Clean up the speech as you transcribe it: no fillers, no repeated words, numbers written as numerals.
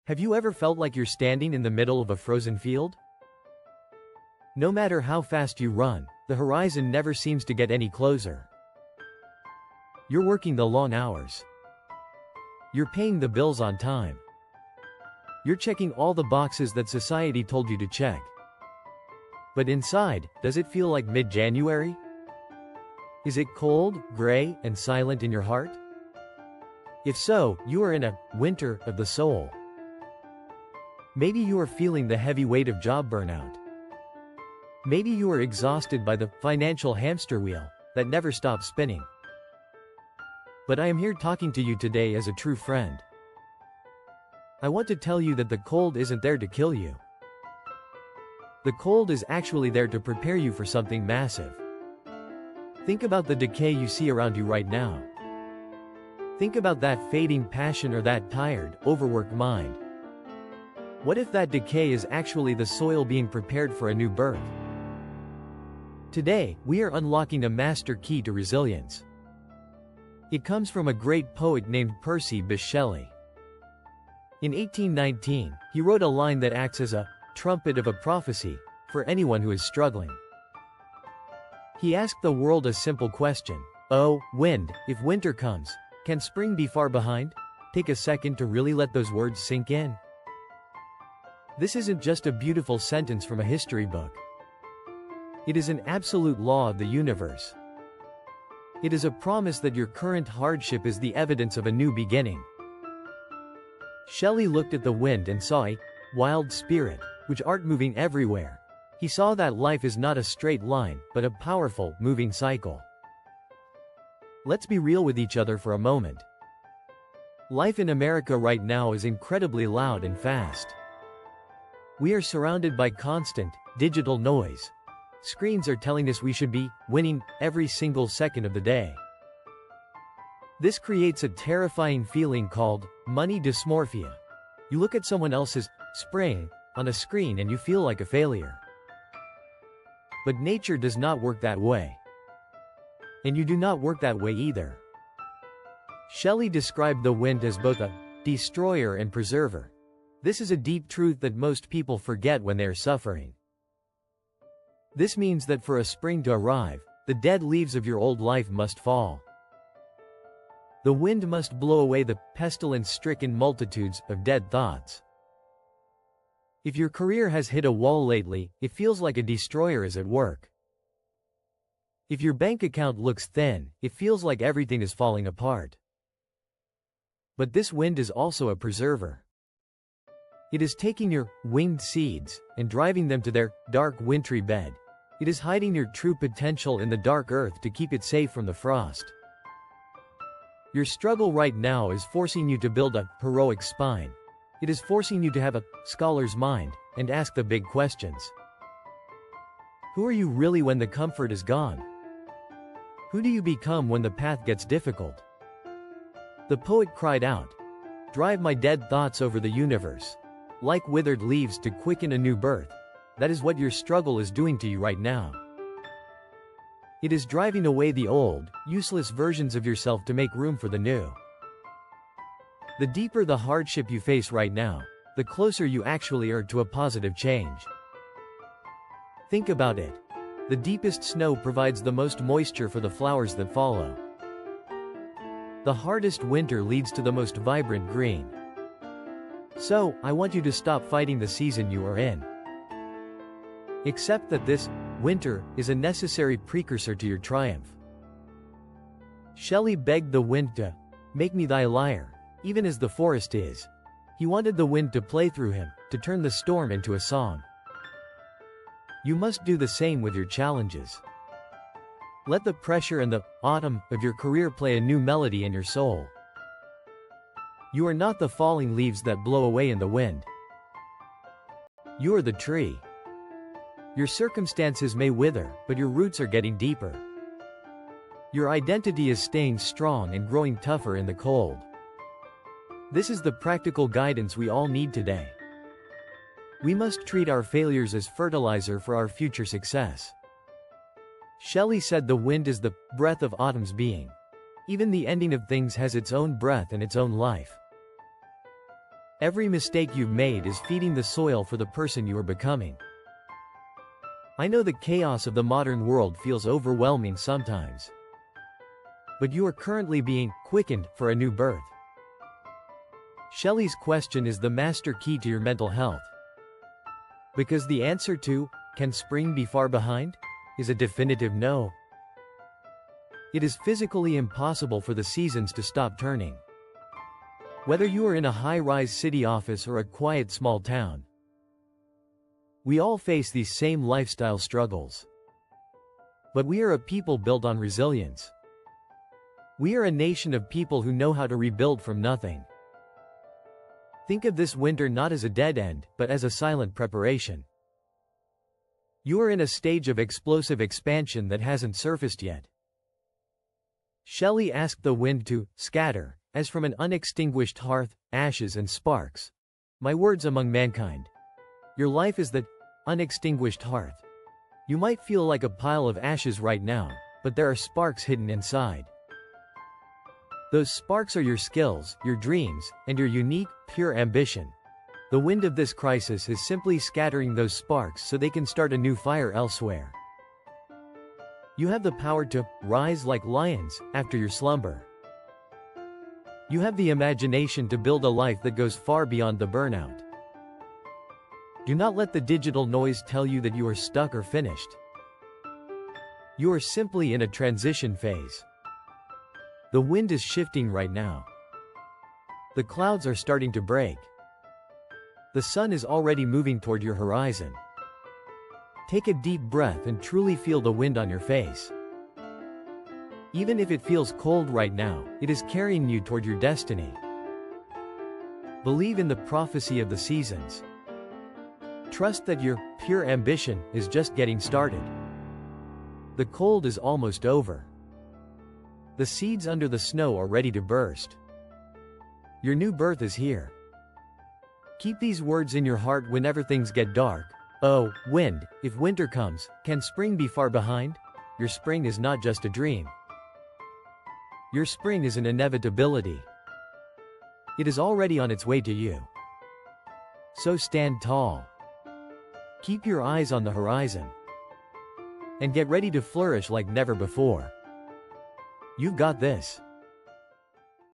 Have you ever felt like you're standing in the middle of a frozen field? No matter how fast you run, the horizon never seems to get any closer. You're working the long hours. You're paying the bills on time. You're checking all the boxes that society told you to check. But inside, does it feel like mid-January? Is it cold, gray, and silent in your heart? If so, you are in a winter of the soul. Maybe you are feeling the heavy weight of job burnout. Maybe you are exhausted by the financial hamster wheel that never stops spinning. But I am here talking to you today as a true friend. I want to tell you that the cold isn't there to kill you. The cold is actually there to prepare you for something massive. Think about the decay you see around you right now. Think about that fading passion or that tired, overworked mind. What if that decay is actually the soil being prepared for a new birth? Today, we are unlocking a master key to resilience. It comes from a great poet named Percy Bysshe Shelley. In 1819, he wrote a line that acts as a trumpet of a prophecy for anyone who is struggling. He asked the world a simple question. Oh, wind, if winter comes, can spring be far behind? Take a second to really let those words sink in. This isn't just a beautiful sentence from a history book. It is an absolute law of the universe. It is a promise that your current hardship is the evidence of a new beginning. Shelley looked at the wind and saw a wild spirit, which art moving everywhere. He saw that life is not a straight line, but a powerful, moving cycle. Let's be real with each other for a moment. Life in America right now is incredibly loud and fast. We are surrounded by constant, digital noise. Screens are telling us we should be winning every single second of the day. This creates a terrifying feeling called money dysmorphia. You look at someone else's spring on a screen and you feel like a failure. But nature does not work that way. And you do not work that way either. Shelley described the wind as both a destroyer and preserver. This is a deep truth that most people forget when they are suffering. This means that for a spring to arrive, the dead leaves of your old life must fall. The wind must blow away the pestilence-stricken multitudes of dead thoughts. If your career has hit a wall lately, it feels like a destroyer is at work. If your bank account looks thin, it feels like everything is falling apart. But this wind is also a preserver. It is taking your winged seeds and driving them to their dark wintry bed. It is hiding your true potential in the dark earth to keep it safe from the frost. Your struggle right now is forcing you to build a heroic spine. It is forcing you to have a scholar's mind and ask the big questions. Who are you really when the comfort is gone? Who do you become when the path gets difficult? The poet cried out, "Drive my dead thoughts over the universe, like withered leaves to quicken a new birth." That is what your struggle is doing to you right now. It is driving away the old, useless versions of yourself to make room for the new. The deeper the hardship you face right now, the closer you actually are to a positive change. Think about it. The deepest snow provides the most moisture for the flowers that follow. The hardest winter leads to the most vibrant green. So, I want you to stop fighting the season you are in. Accept that this winter is a necessary precursor to your triumph. Shelley begged the wind to make me thy lyre, even as the forest is. He wanted the wind to play through him, to turn the storm into a song. You must do the same with your challenges. Let the pressure and the autumn of your career play a new melody in your soul. You are not the falling leaves that blow away in the wind. You are the tree. Your circumstances may wither, but your roots are getting deeper. Your identity is staying strong and growing tougher in the cold. This is the practical guidance we all need today. We must treat our failures as fertilizer for our future success. Shelley said the wind is the breath of autumn's being. Even the ending of things has its own breath and its own life. Every mistake you've made is feeding the soil for the person you are becoming. I know the chaos of the modern world feels overwhelming sometimes. But you are currently being quickened for a new birth. Shelley's question is the master key to your mental health. Because the answer to, can spring be far behind? Is a definitive no. It is physically impossible for the seasons to stop turning. Whether you are in a high-rise city office or a quiet small town, we all face these same lifestyle struggles. But we are a people built on resilience. We are a nation of people who know how to rebuild from nothing. Think of this winter not as a dead end, but as a silent preparation. You are in a stage of explosive expansion that hasn't surfaced yet. Shelley asked the wind to scatter, as from an unextinguished hearth, ashes and sparks. My words among mankind. Your life is that unextinguished hearth. You might feel like a pile of ashes right now, but there are sparks hidden inside. Those sparks are your skills, your dreams, and your unique, pure ambition. The wind of this crisis is simply scattering those sparks so they can start a new fire elsewhere. You have the power to rise like lions after your slumber. You have the imagination to build a life that goes far beyond the burnout. Do not let the digital noise tell you that you are stuck or finished. You are simply in a transition phase. The wind is shifting right now. The clouds are starting to break. The sun is already moving toward your horizon. Take a deep breath and truly feel the wind on your face. Even if it feels cold right now, it is carrying you toward your destiny. Believe in the prophecy of the seasons. Trust that your pure ambition is just getting started. The cold is almost over. The seeds under the snow are ready to burst. Your new birth is here. Keep these words in your heart whenever things get dark. Oh, wind, if winter comes, can spring be far behind? Your spring is not just a dream. Your spring is an inevitability. It is already on its way to you. So stand tall. Keep your eyes on the horizon. And get ready to flourish like never before. You've got this.